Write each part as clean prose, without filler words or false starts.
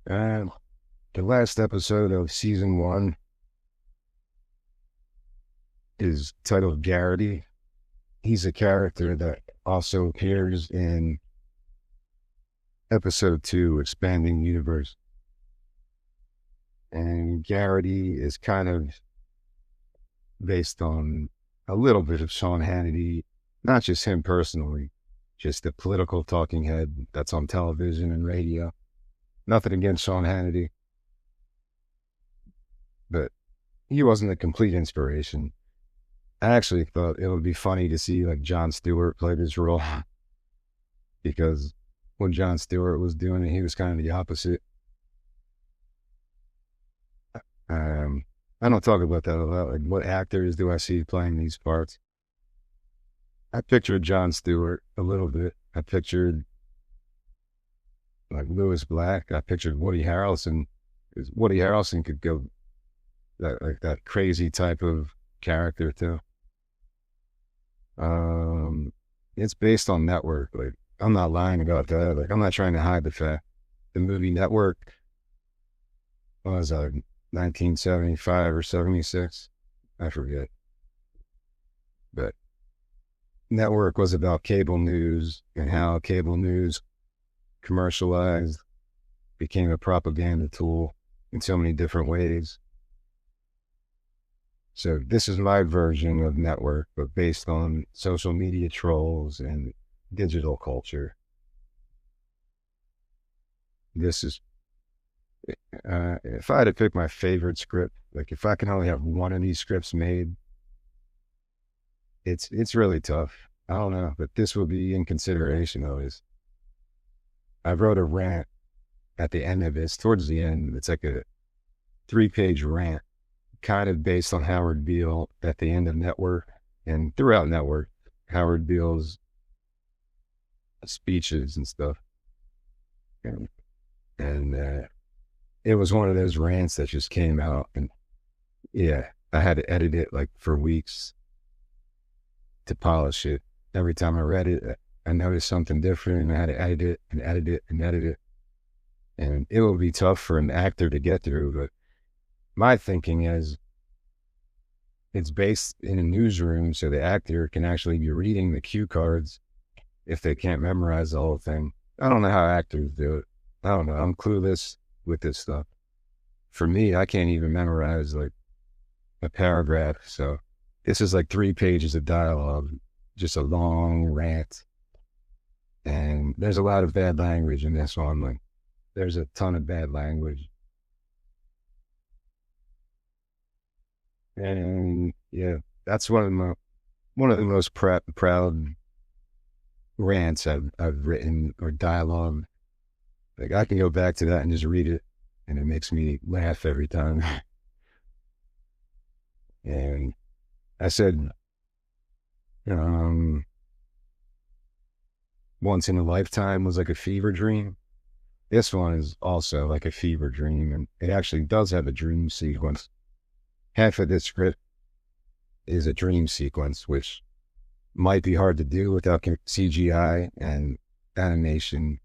And the last episode of season one is titled Garrity. He's a character that also appears in episode two, Expanding Universe. And Garrity is kind of based on a little bit of Sean Hannity, not just him personally, just the political talking head that's on television and radio. Nothing against Sean Hannity, but he wasn't a complete inspiration. I actually thought it would be funny to see like Jon Stewart play this role because when Jon Stewart was doing it, he was kind of the opposite. I don't talk about that a lot. Like, what actors do I see playing these parts? I pictured Jon Stewart a little bit. I pictured like Lewis Black. I pictured Woody Harrelson. Because Woody Harrelson could go that crazy type of character too. It's based on Network. Like, I'm not lying about that. Like, I'm not trying to hide the fact. The movie Network was 1975 or 76. I forget. But Network was about cable news and how cable news commercialized became a propaganda tool in so many different ways. So this is my version of Network, but based on social media trolls and digital culture. This is, if I had to pick my favorite script, like if I can only have one of these scripts made, it's really tough. I don't know, but this will be in consideration always. I wrote a rant at the end of this, towards the end. It's like a 3-page rant, kind of based on Howard Beale at the end of Network and throughout Network, Howard Beale's speeches and stuff. And it was one of those rants that just came out. And yeah, I had to edit it like for weeks to polish it. Every time I read it, I noticed something different and I had to edit it and edit it and edit it. And it will be tough for an actor to get through, but my thinking is it's based in a newsroom, so the actor can actually be reading the cue cards if they can't memorize the whole thing. I don't know how actors do it. I don't know. I'm clueless with this stuff. For me, I can't even memorize like a paragraph. So this is like 3 pages of dialogue, just a long rant. And there's a lot of bad language in this one. Like, there's a ton of bad language. And yeah, that's one of the most proud rants I've written, or dialogue. Like, I can go back to that and just read it, and it makes me laugh every time. And I said, once in a lifetime was like a fever dream. This one is also like a fever dream, and it actually does have a dream sequence. Half of this script is a dream sequence, which might be hard to do without CGI and animation.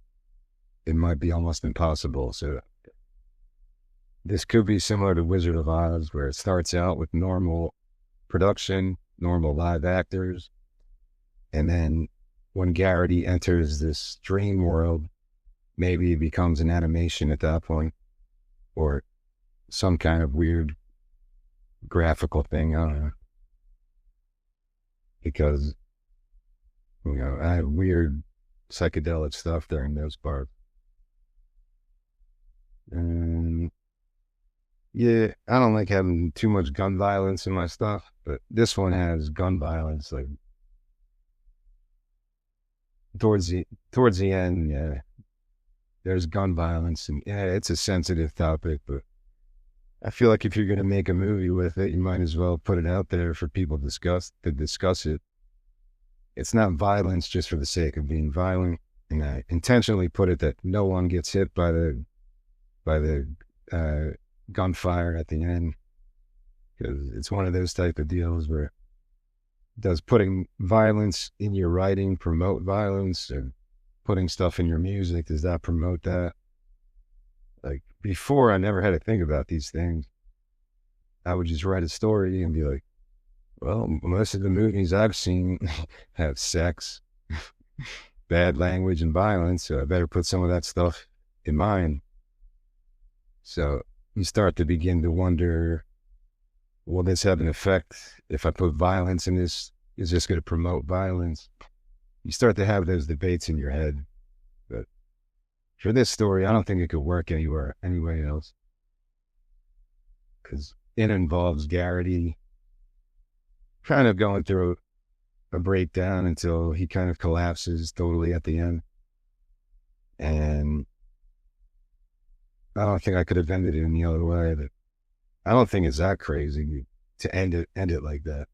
It might be almost impossible. So this could be similar to Wizard of Oz, where it starts out with normal production, normal live actors. And then when Garrity enters this dream world, maybe it becomes an animation at that point, or some kind of weird graphical thing. I don't know. Because, I have weird psychedelic stuff during those parts. And yeah, I don't like having too much gun violence in my stuff, but this one has gun violence. Like, towards the end, yeah, there's gun violence, and yeah, it's a sensitive topic, but I feel like if you're going to make a movie with it, you might as well put it out there for people to discuss it. It's not violence just for the sake of being violent. And I intentionally put it that no one gets hit by the gunfire at the end, because it's one of those type of deals where does putting violence in your writing promote violence, or putting stuff in your music, does that promote that? Like before, I never had to think about these things. I would just write a story and be like, well, most of the movies I've seen have sex, bad language, and violence, so I better put some of that stuff in mine. So you start to begin to wonder, will this have an effect if I put violence in this? Is this going to promote violence? You start to have those debates in your head. But for this story, I don't think it could work anywhere else, because it involves Garrity kind of going through a breakdown until he kind of collapses totally at the end. And I don't think I could have ended it any other way. But I don't think it's that crazy to end it like that.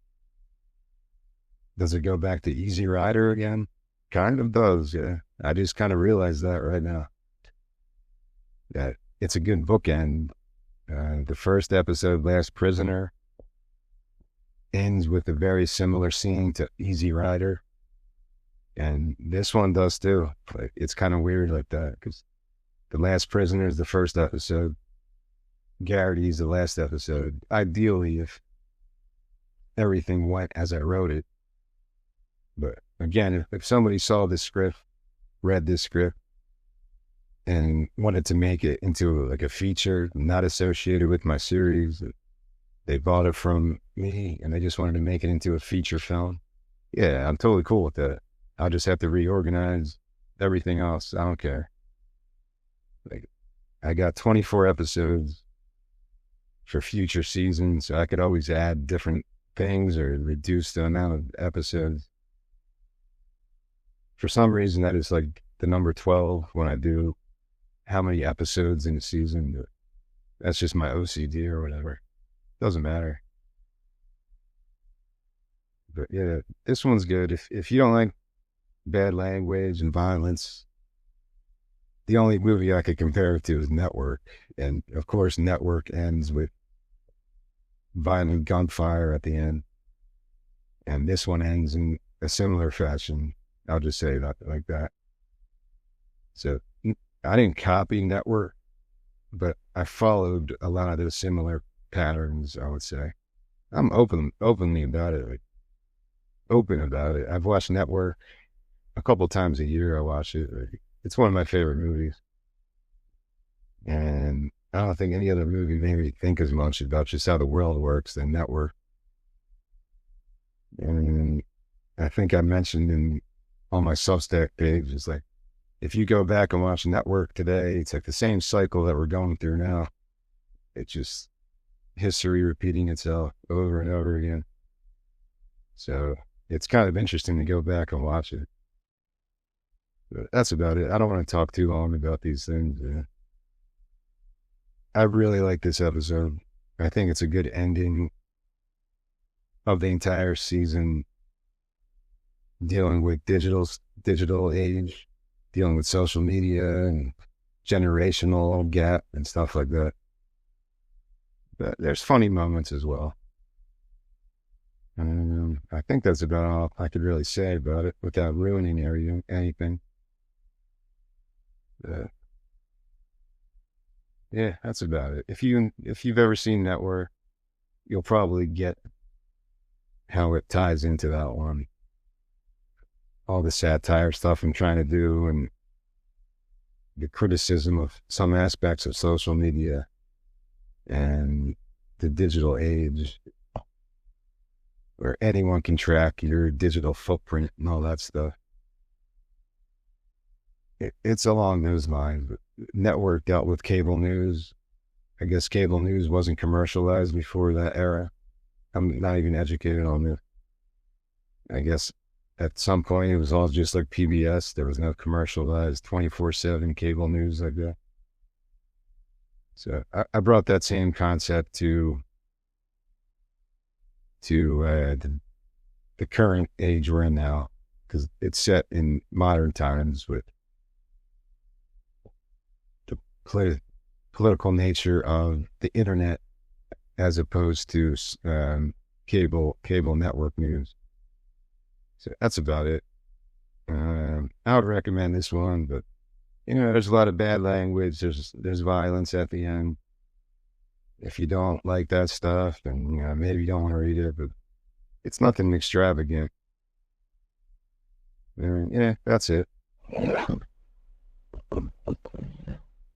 Does it go back to Easy Rider again? Kind of does, yeah. I just kind of realized that right now. That it's a good bookend. The first episode, Last Prisoner, ends with a very similar scene to Easy Rider. And this one does too. Like, it's kind of weird like that, because The Last Prisoner is the first episode. Garrity is the last episode. Ideally, if everything went as I wrote it. But again, if somebody saw this script, read this script, and wanted to make it into like a feature not associated with my series, they bought it from me and they just wanted to make it into a feature film, yeah, I'm totally cool with that. I'll just have to reorganize everything else. I don't care. Like, I got 24 episodes for future seasons, so I could always add different things or reduce the amount of episodes. For some reason, that is like the number 12 when I do how many episodes in a season. That's just my OCD or whatever. Doesn't matter. But yeah, this one's good. If you don't like bad language and violence, the only movie I could compare it to is Network. And of course, Network ends with violent gunfire at the end. And this one ends in a similar fashion. I'll just say that like that. So I didn't copy Network, but I followed a lot of those similar patterns, I would say. I'm openly about it, like, open about it. I've watched Network a couple times a year. I watch it. Like, it's one of my favorite movies. And I don't think any other movie made me think as much about just how the world works than Network. And I think I mentioned on my Substack page, it's like, if you go back and watch Network today, it's like the same cycle that we're going through now. It's just history repeating itself over and over again. So it's kind of interesting to go back and watch it. But that's about it. I don't want to talk too long about these things. I really like this episode. I think it's a good ending of the entire season, dealing with digital age, dealing with social media and generational gap and stuff like that. But there's funny moments as well. I think that's about all I could really say about it without ruining anything. Yeah, that's about it. If you've ever seen Network, you'll probably get how it ties into that one. All the satire stuff I'm trying to do and the criticism of some aspects of social media and the digital age where anyone can track your digital footprint and all that stuff. It's along those lines. But Network dealt with cable news. I guess cable news wasn't commercialized before that era. I'm not even educated on this. I guess at some point it was all just like PBS. There was no commercialized 24/7 cable news like that. So I brought that same concept to the current age we're in now, because it's set in modern times with the political nature of the internet as opposed to cable network news. So that's about it. I would recommend this one, but there's a lot of bad language. There's violence at the end. If you don't like that stuff, then maybe you don't want to read it. But it's nothing extravagant. Yeah, that's it.